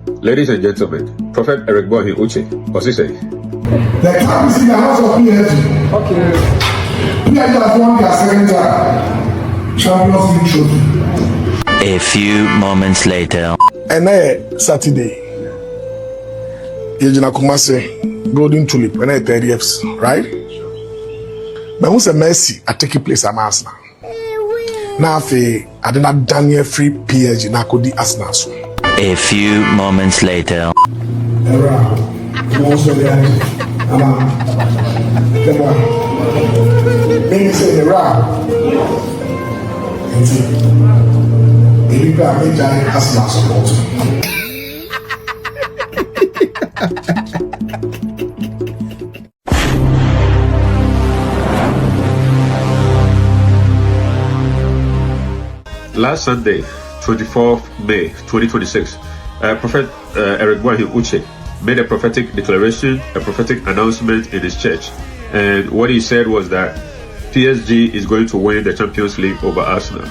Ladies and gentlemen, Prophet Eric Boahen Uche, what's he say? The club is in the house of PSG. Okay. PSG has won their second time Champions League trophy. A few moments later. And then Saturday, Yejina Kumase, Golden Tulip, and then 30Fs, right? But who's a Messi? I take a place at Arsenal. Now, I did not Daniel free PSG, now could the Arsenal. A few moments later. Last Sunday, 24th May 2026, Prophet Eric Boahen Uche made a prophetic declaration, a prophetic announcement in his church. And what he said was that PSG is going to win the Champions League over Arsenal.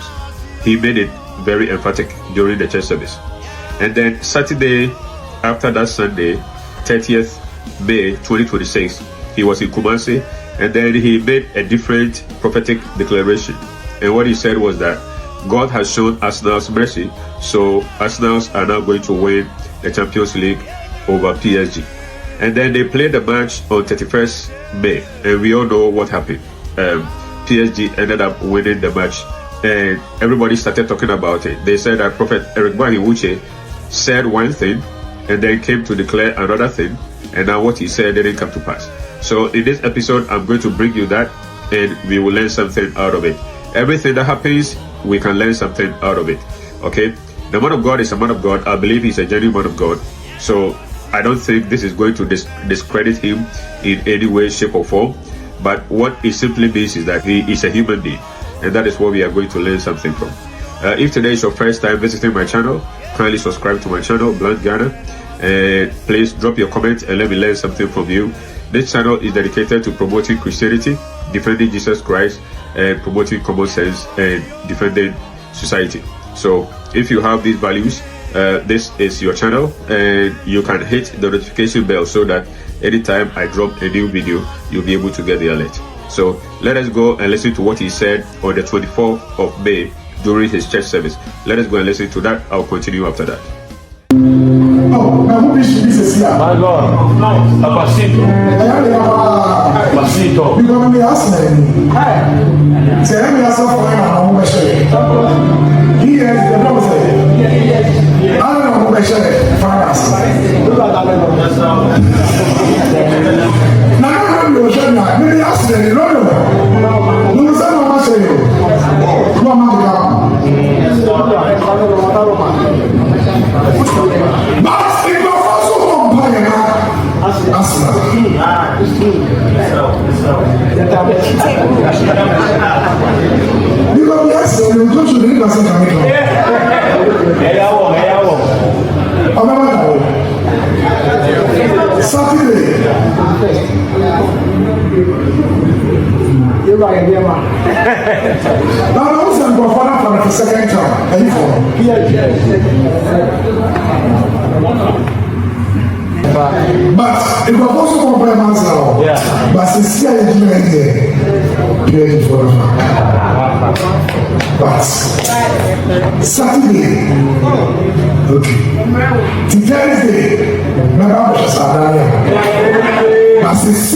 He made it very emphatic during the church service. And then Saturday, after that Sunday, 30th May 2026, he was in Kumasi, and then he made a different prophetic declaration. And what he said was that God has shown Arsenal's mercy, so Arsenals are now going to win the Champions League over PSG. And then they played the match on 31st May, and we all know what happened. PSG ended up winning the match, and everybody started talking about it. They said that Prophet Eric Boahen Uche said one thing, and then came to declare another thing, and now what he said didn't come to pass. So in this episode, I'm going to bring you that, and we will learn something out of it. Everything that happens, we can learn something out of it. Okay, the man of God is a man of God. I believe he's a genuine man of God, so I don't think this is going to discredit him in any way, shape or form. But what it simply means is that he is a human being, and that is what we are going to learn something from. If today is your first time visiting my channel, kindly subscribe to my channel, BluntGhana, and please drop your comments and let me learn something from you. This channel is dedicated to promoting Christianity, defending Jesus Christ, and promoting common sense and defending society. So if you have these values, this is your channel, and you can hit the notification bell so that anytime I drop a new video, you'll be able to get the alert. So let us go and listen to what he said on the 24th of May during his church service. Let us go and listen to that. I'll continue after that. My God, a pasito. Pasito. Because we ask them, say, let me ask for my he is the prophet. I don't know who they say, finance. Now, you should not. Maybe ask them, no. You say, no, I say, come on, but if you also compare Arsenal. Because yes, you go to the person coming Saturday. Now I was going for the second time. But it was also compare Arsenal. Yeah. But since I PSG for the but Saturday, okay. Thursday, my mom was but since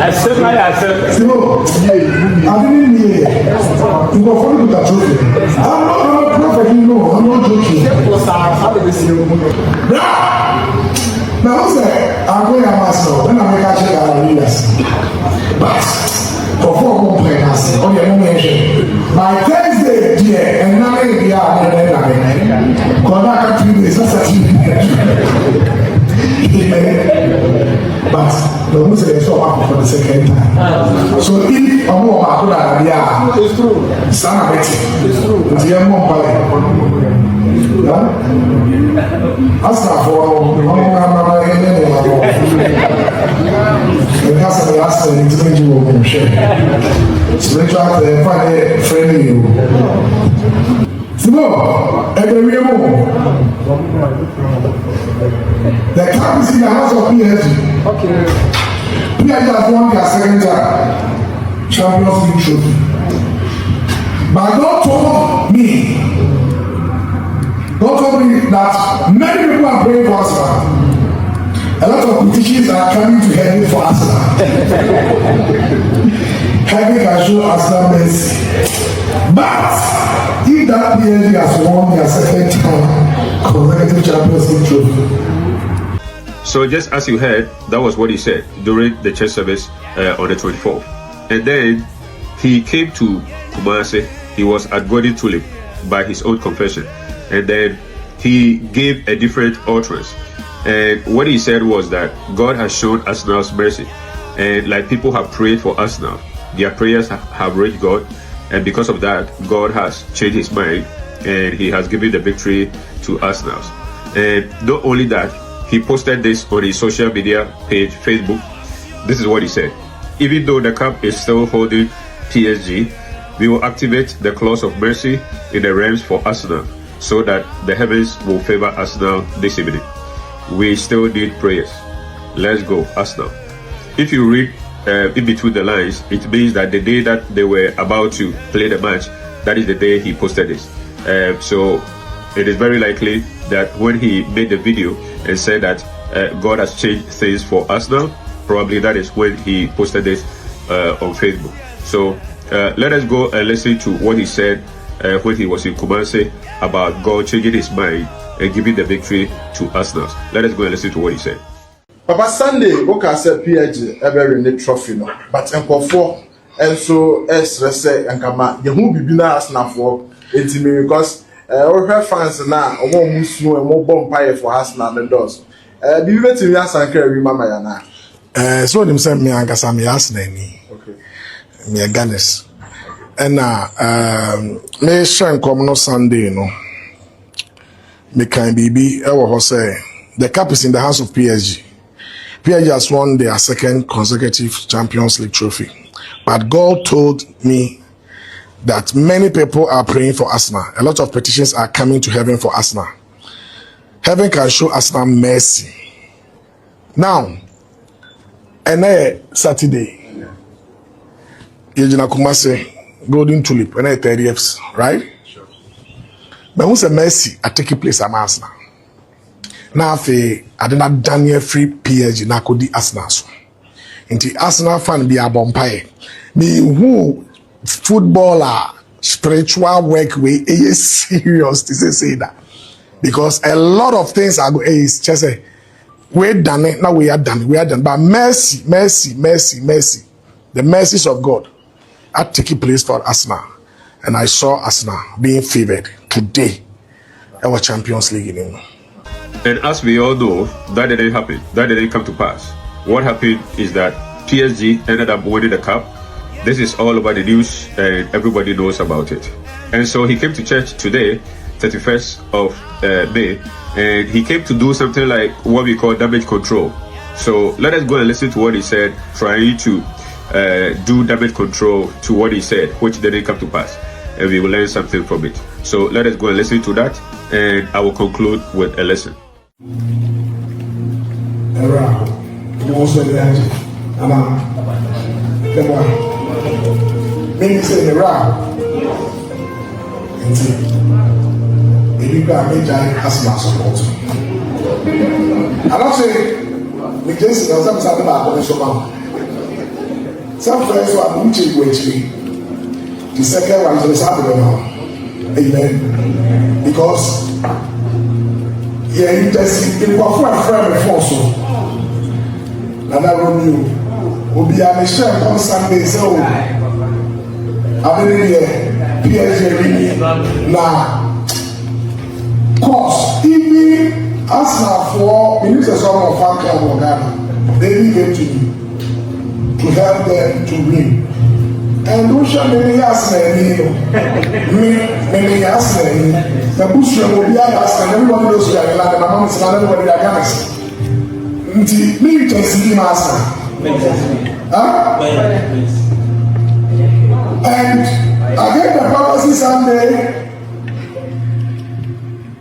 I said my answer. No, I didn't hear. You go follow the trophy. I'm not prophet, you know. I'm not joking. Now, I'm going to Arsenal. When I make a check, I'll read us. But for 4 complaints, on your mention, by Thursday, dear, and now they are there. Come back 3 days, that's a but the Muslim is so happy for the second time. So if a more Bakuda, it's true. Son of it, it's true. It's your mom. Ask for Spiritual friendly. So, the camp is in the house of PSG. Okay. PSG has won their second time Champions League trophy. But God told me that many people are praying for Arsenal. A lot of politicians are coming to heaven for Arsenal. Heaven can show Arsenal mercy. But if that PSG has won their second time consecutive Champions League trophy. So just as you heard, that was what he said during the church service on the 24th. And then he came to Kumasi. He was at Golden Tulip by his own confession. And then he gave a different utterance. And what he said was that God has shown Arsenal's mercy. And like people have prayed for Arsenal, their prayers have reached God. And because of that, God has changed his mind. And he has given the victory to Arsenal. And not only that, he posted this on his social media page, Facebook. This is what he said. Even though the camp is still holding PSG, we will activate the clause of mercy in the realms for Arsenal so that the heavens will favor Arsenal this evening. We still need prayers. Let's go, Arsenal. If you read in between the lines, it means that the day that they were about to play the match, that is the day he posted this. So it is very likely that when he made the video and said that God has changed things for Arsenal, probably that is when he posted this on Facebook. So let us go and listen to what he said when he was in Kumasi about God changing his mind and giving the victory to Arsenal. Let us go and listen to what he said. Papa Sunday, okay, said PSG ever in the trophy no, but for and so say and kama the who be na Arsenal for me because our fans now more musu and more bonfire for Arsenal the doors. The you to Arsenal carry mama ya na. So them say me angasa me Arsenal ni. Okay. Me Ganes. And me shan come no Sunday no. Me can be ever say the cup is in the hands of PSG. PSG has won their second consecutive Champions League trophy. But God told me that many people are praying for Arsenal. A lot of petitions are coming to heaven for Arsenal. Heaven can show Arsenal mercy. Now, and Saturday, Yejina Kumasi, Golden Tulip, and 30th, right? Sure. But who's a mercy at taking place at Arsenal? Now, I didn't Daniel free PSG na kodi Arsenal so. Inti Arsenal fan be a bumpire. Me who footballer spiritual work way is serious to say that because a lot of things are is just say we're done it now we are done but mercy the mercies of God are taking place for Arsenal and I saw Arsenal being favored today our Champions League in. And as we all know, that didn't happen. That didn't come to pass. What happened is that PSG ended up winning the cup. This is all over the news and everybody knows about it. And so he came to church today, 31st of May, and he came to do something like what we call damage control. So let us go and listen to what he said, trying to do damage control to what he said, which didn't come to pass. And we will learn something from it. So let us go and listen to that, and I will conclude with a lesson. Maybe say the round. And see, if you got me giant Arsenal support. I'm not saying we just know something about the show. Some friends who are Uche Uche. The second one is the Saturday now. Amen. Because yeah, you just see it was for a friend before so. And I don't know. Will be a mission on Sunday so. I been here, PSG now. Cause even Arsenal for minister of Afrifa-Mensah, they came to me to help them to win. And who shall many Arsenal many Arsenal? The Bush will be Arsenal. Everybody knows we are like my mom is not everybody are guys. Me just see Arsenal. Huh? And I gave the prophecy Sunday,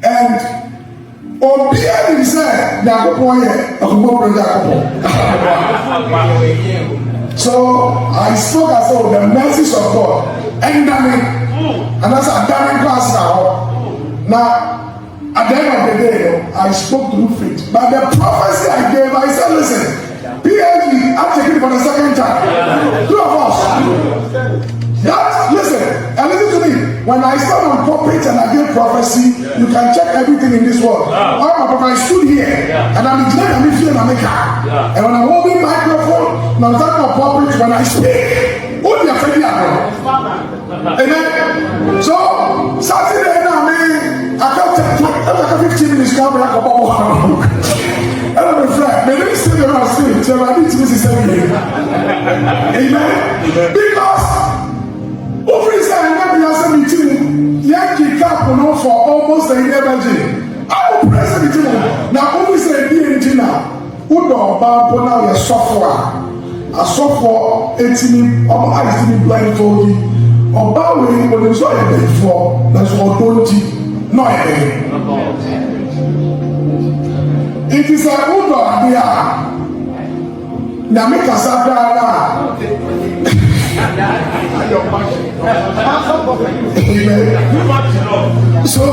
and Obiari said, so I spoke as though the mercies of God, and that's a damning class now. Now, at the end of the day, I spoke through faith. But the prophecy I gave, I said, listen, PSG, I'm taking it for the second time. Two of us. That, listen, and listen to me. When I stand on pulpit and I give prophecy, you can check everything in this world. All my prophet, I stood here, and I'm declaring I'm feeling America. And when I'm holding microphone, and I'm standing on pulpit, when I speak, who be afraid of? Amen. So Saturday now, man, I can't take 15 minutes to come back up. And I'm afraid, may they stay around still, so I need to miss this every day. Amen. Because over his time, I have meeting, Yankee Cup for almost a year. I will press the meeting. Now, over his day, now, who know about now your software? A software 18 of ice blindfolded. Ọba wo ni o le sọ ẹbẹ fọ na sọ ọdọ ti nọ ẹbẹ it is a udo adi a nyame kasa dara so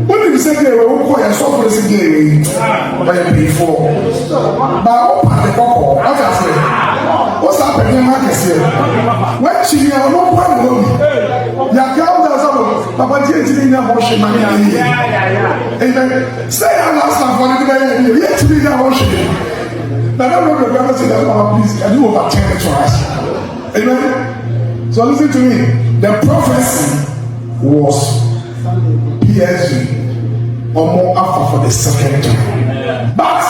wọ́n ní sẹ́ gẹ̀rẹ́ wọ́n kọ́ yẹ sọ́kùnrin sí gẹ̀rẹ́ ọ̀yẹ̀ pèé fọ́ bá ó pàdé kọ́kọ́ ọ̀gá fẹ́ ó sá pẹ̀lú ẹ̀ma kẹsì ẹ̀ wọ́n ti ní ẹ̀ ọ̀nà ọ̀pọ̀ ẹ̀mọ́ mi yàtọ̀ ọ̀dà sábà bàbá díẹ̀ tí ní ní àwọn ọ̀ṣẹ̀ máa ní ayé yẹn ẹ̀yẹ sẹ́yìn àná àsàfọ̀ ní bẹ́ẹ̀ yẹn yẹ ti ní ní àwọn ọ̀ṣẹ̀ yẹn nàdá ló dé bẹ́ẹ̀ sẹ́yìn àná please can you overturn it for us amen so listen to me the prophecy was PSG Omo Alpha for the second time. But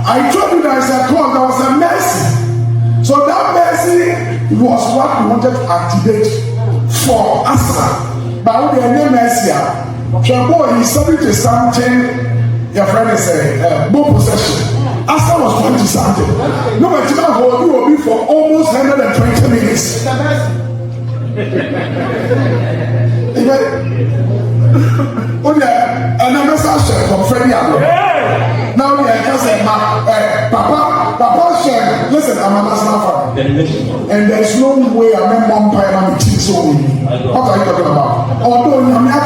I told you that there was a mercy. So that mercy was what we wanted to activate for Arsenal. But when the name mercy, Boy, he's subject to something. Your friend is saying, more possession. Arsenal was 20 something. No, but you will be for almost 120 minutes. Amen. Oh yeah, and I'm share from Freddie Agro. Now we are just saying, Papa share. Listen, I'm a national fan, and there's no way I'm a mom pie and teach so we. What are you talking about? Although I'm not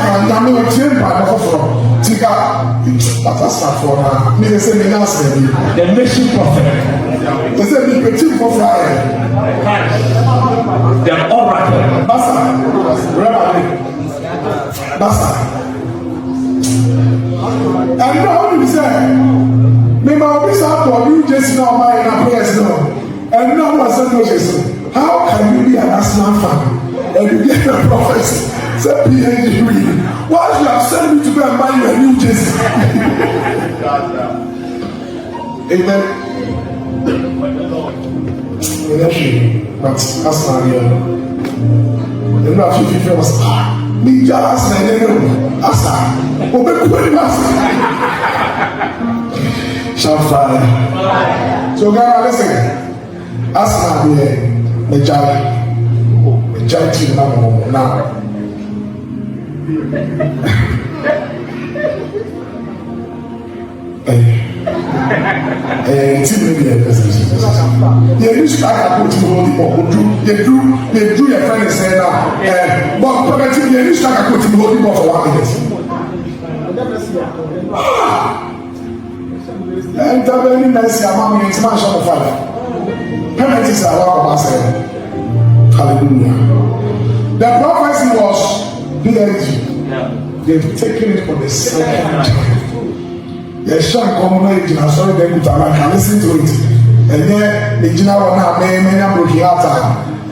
trained by the from Tika, that's not for now. Me they say me not say the mission prophet. They say me petit for Friday. They're all right. Basta, Basta. And you know how you say, me my office out for you just now my in a place now. And you know what I said, how can you be an Arsenal fan and you get a prophet say PSG reading? Why should you have sent me to go and buy you a new jersey? Amen. But Arsenal here. You know how you feel was me just Asa, open Kumas. Shafire. So, guys, listen. Asa here, the giant now. You used to have to hold the they do your friend and say now, but probably you used to have to hold the for 1 minute. And the very nice among the international fire. Penalties are what about saying. Hallelujah. The prophecy was PSG. They've taken it for the second time. Yes, common sorry, then I can listen to it. And then the general now may broken out.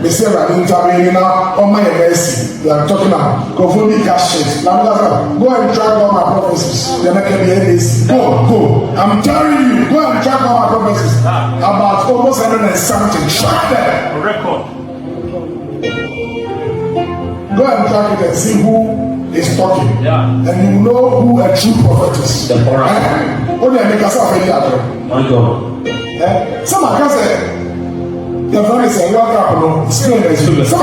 They say that intervening now on my mercy. They are talking about confounding cash shit. Go and track all my prophecies. They're not going to hear this. Go. I'm telling you, go and track all my prophecies. About almost 100 and something. Track them. A record. Go and track it and see who is talking. Yeah. And you know who a true prophet is. Only I make myself any other. My God. Someone can say, The friend is a World Cup, no, still some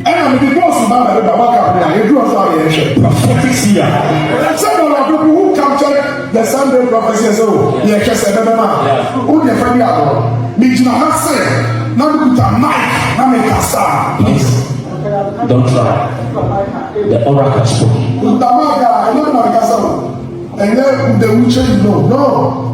and I'm the boss about the World Cup. You do prophecies here. Some of the people who captured the Sunday prophecies, oh, yeah, just a man. Who the family are? Meet my husband. Now you put a mic. Now make a star. Please don't try. The oracle spoke. I don't know the song. And then the Uche, no.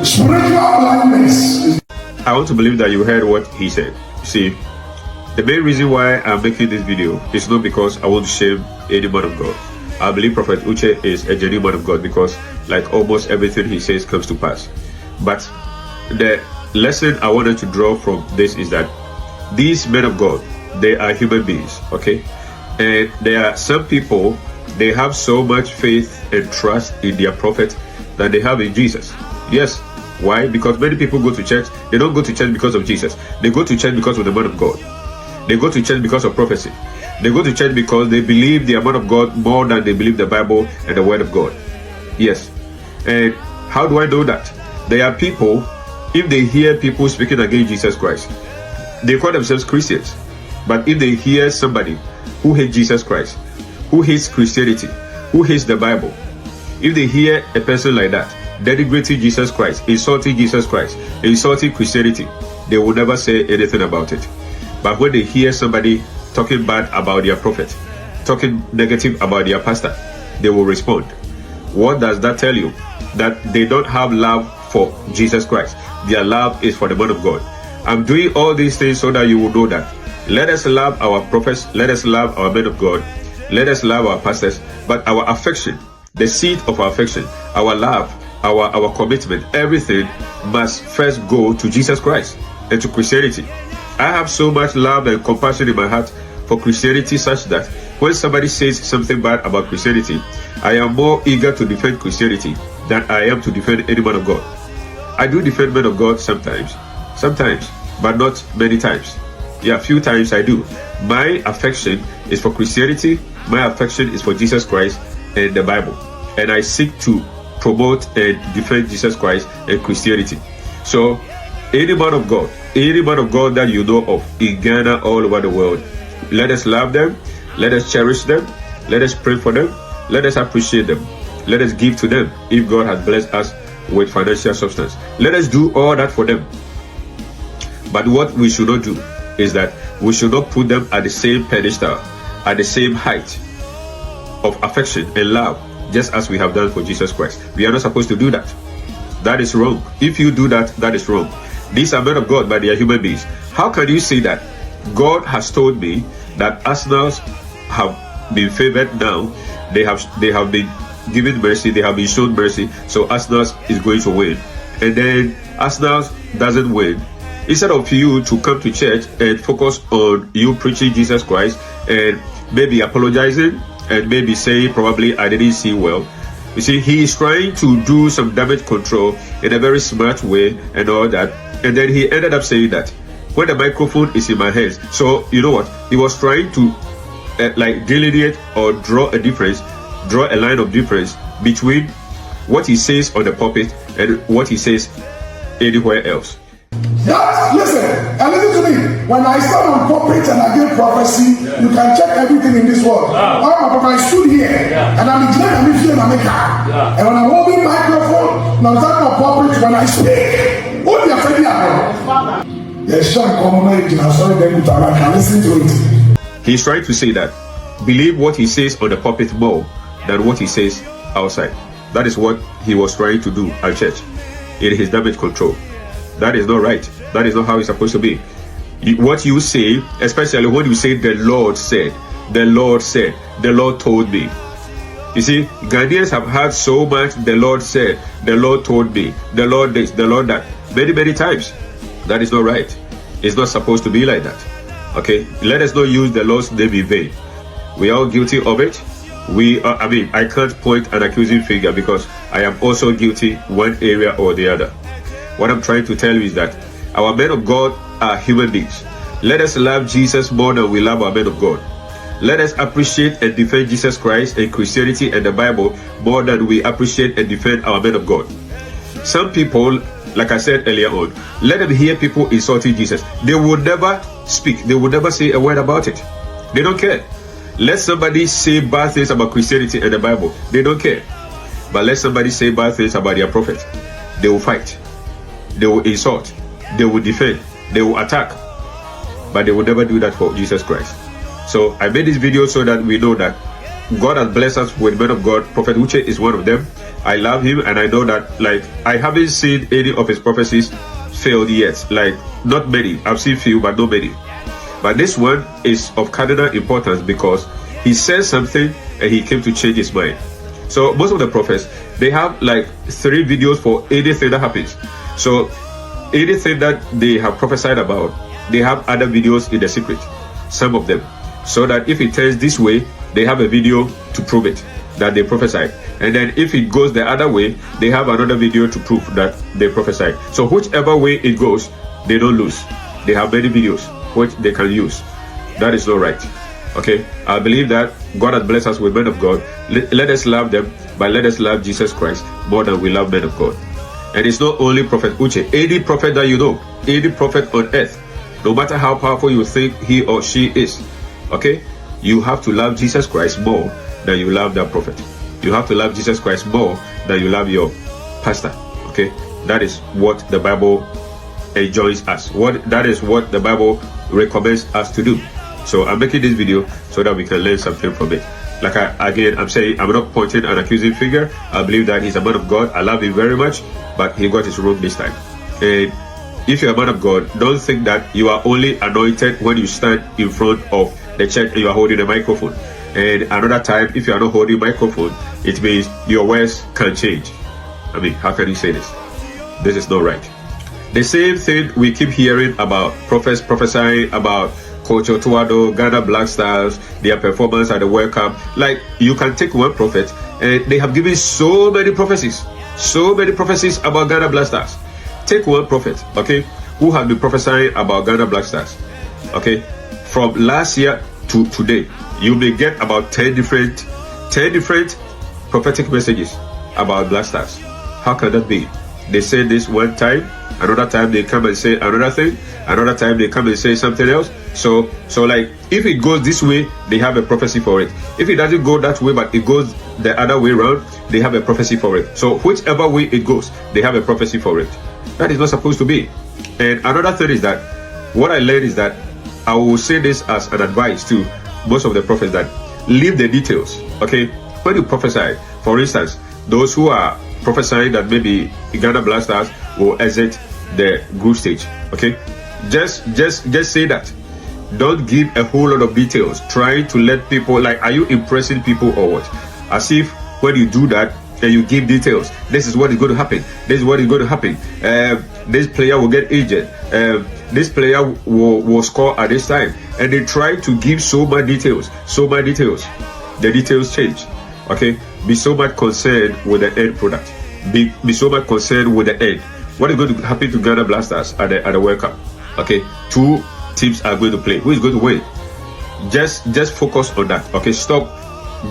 Spiritual blindness. I want to believe that you heard what he said. See, the main reason why I'm making this video is not because I want to shame any man of God. I believe Prophet Uche is a genuine man of God because like almost everything he says comes to pass. But the lesson I wanted to draw from this is that these men of God, they are human beings, okay? And there are some people, they have so much faith and trust in their prophet that they have in Jesus. Yes. Why? Because many people go to church. They don't go to church because of Jesus. They go to church because of the man of God. They go to church because of prophecy. They go to church because they believe the man of God more than they believe the Bible and the word of God. Yes. And how do I know that? There are people, if they hear people speaking against Jesus Christ, they call themselves Christians. But if they hear somebody who hates Jesus Christ, who hates Christianity, who hates the Bible, if they hear a person like that denigrating Jesus Christ, insulting Jesus Christ, insulting Christianity, they will never say anything about it. But when they hear somebody talking bad about their prophet, talking negative about their pastor, they will respond. What does that tell you? That they don't have love for Jesus Christ. Their love is for the man of God. I'm doing all these things so that you will know that. Let us love our prophets, let us love our men of God, let us love our pastors, but our affection, the seed of our affection, our love, our commitment, everything must first go to Jesus Christ and to Christianity. I have so much love and compassion in my heart for Christianity such that when somebody says something bad about Christianity, I am more eager to defend Christianity than I am to defend any man of God. I do defend men of God sometimes, but not many times. Yeah, few times I do. My affection is for Christianity, my affection is for Jesus Christ and the Bible. And I seek to promote and defend Jesus Christ and Christianity. So, any man of God that you know of in Ghana, all over the world, let us love them, let us cherish them, let us pray for them, let us appreciate them, let us give to them if God has blessed us with financial substance. Let us do all that for them. But what we should not do is that we should not put them at the same pedestal, at the same height of affection and love, just as we have done for Jesus Christ. We are not supposed to do that. That is wrong. If you do that, that is wrong. These are men of God, but they are human beings. How can you say that? God has told me that Arsenals have been favored now. They have been given mercy. They have been shown mercy. So Arsenal is going to win. And then Arsenal doesn't win. Instead of you to come to church and focus on you preaching Jesus Christ and maybe apologizing and maybe saying probably I didn't see well. You see, he is trying to do some damage control in a very smart way and all that. And then he ended up saying that when the microphone is in my hands. So you know what? He was trying to like delineate or draw a line of difference between what he says on the pulpit and what he says anywhere else. Listen to me. When I stand on pulpit and I give prophecy, you can check everything in this world. I stood here and I'm in and when I'm holding microphone, and I'm standing on pulpit, when I speak, all the afraid listen to it. He's trying to say that believe what he says on the pulpit more than what he says outside. That is what he was trying to do at church in his damage control. That is not right. That is not how it's supposed to be. What you say, especially when you say the Lord said, the Lord said, the Lord told me. You see, Ghanaians have heard so much, the Lord said, the Lord told me, the Lord this, the Lord that, many times. That is not right. It's not supposed to be like that. Okay? Let us not use the Lord's name in vain. We are all guilty of it. I can't point an accusing finger because I am also guilty one area or the other. What I'm trying to tell you is that our men of God are human beings. Let us love Jesus more than we love our men of God. Let us appreciate and defend Jesus Christ and Christianity and the Bible more than we appreciate and defend our men of God. Some people, like I said earlier on, let them hear people insulting Jesus. They will never speak. They will never say a word about it. They don't care. Let somebody say bad things about Christianity and the Bible. They don't care. But let somebody say bad things about their prophet. They will fight. They will insult. They will defend. They will attack. But they will never do that for Jesus Christ. So I made this video so that we know that God has blessed us with men of God. Prophet Uche is one of them. I love him, and I know that, like, I haven't seen any of his prophecies failed yet. Like, not many. I've seen few, but not many. But this one is of cardinal importance because he says something and he came to change his mind. So most of the prophets, they have like 3 videos for anything that happens. So anything that they have prophesied about, they have other videos in the secret, some of them, so that if it turns this way, they have a video to prove it, that they prophesied. And then if it goes the other way, they have another video to prove that they prophesied. So whichever way it goes, they don't lose. They have many videos which they can use. That is not right. Okay, I believe that God has blessed us with men of God. Let us love them, but let us love Jesus Christ more than we love men of God. And it's not only Prophet Uche. Any prophet that you know, any prophet on earth, no matter how powerful you think he or she is, okay, you have to love Jesus Christ more than you love that prophet. You have to love Jesus Christ more than you love your pastor. Okay, that is what the Bible enjoins us. That is what the Bible recommends us to do. So I'm making this video so that we can learn something from it. Like I'm saying, I'm not pointing an accusing finger. I believe that he's a man of God. I love him very much, but he got it wrong this time. And if you're a man of God, don't think that you are only anointed when you stand in front of the church and you are holding a microphone. And another time, if you are not holding a microphone, it means your words can change. I mean, how can you say this? This is not right. The same thing we keep hearing about prophets prophesying about Coach Otuado, Ghana Black Stars, their performance at the World Cup. Like, you can take one prophet and they have given so many prophecies about Ghana Black Stars. Take one prophet, okay, who has been prophesying about Ghana Black Stars, okay, from last year to today. You may get about 10 different prophetic messages about Black Stars. How can that be? They say this one time, another time they come and say another thing, another time they come and say something else. So like, if it goes this way, they have a prophecy for it. If it doesn't go that way, but it goes the other way around, they have a prophecy for it. So whichever way it goes, they have a prophecy for it. That is not supposed to be. And another thing is that, what I learned is that, I will say this as an advice to most of the prophets, that leave the details, okay? When you prophesy, for instance, those who are prophesying that maybe Ghana Black Stars will exit the group stage, okay? Just say that. Don't give a whole lot of details, trying to let people, like, are you impressing people or what? As if when you do that and you give details, this is what is going to happen, this is what is going to happen, this player will get injured, this player will score at this time, and they try to give so much details. The details change, okay? Be so much concerned with the end product. Be so much concerned with the end. What is going to happen to Ghana Black Stars at the World Cup? Okay, 2 teams are going to play. Who is going to win? Just focus on that, okay? Stop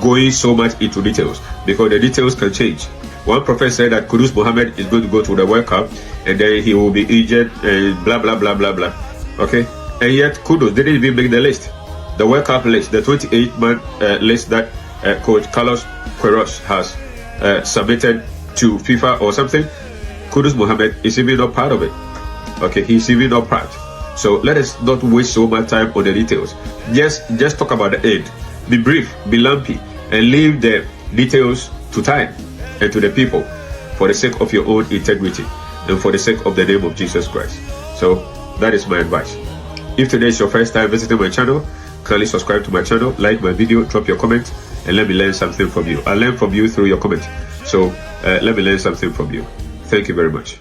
going so much into details, because the details can change. One prophet said that Kudus Mohammed is going to go to the World Cup and then he will be injured and blah blah blah blah blah, okay? And yet Kudus didn't even make the list, the World Cup list, the 28-man list that Coach Carlos Queiroz has submitted to FIFA or something. Kudus Mohammed is even not part of it, okay? He's even not part. So let us not waste so much time on the details. Just talk about the end. Be brief, be lumpy, and leave the details to time and to the people, for the sake of your own integrity and for the sake of the name of Jesus Christ. So that is my advice. If today is your first time visiting my channel, kindly subscribe to my channel, like my video, drop your comment, and let me learn something from you. I learn from you through your comment. So let me learn something from you. Thank you very much.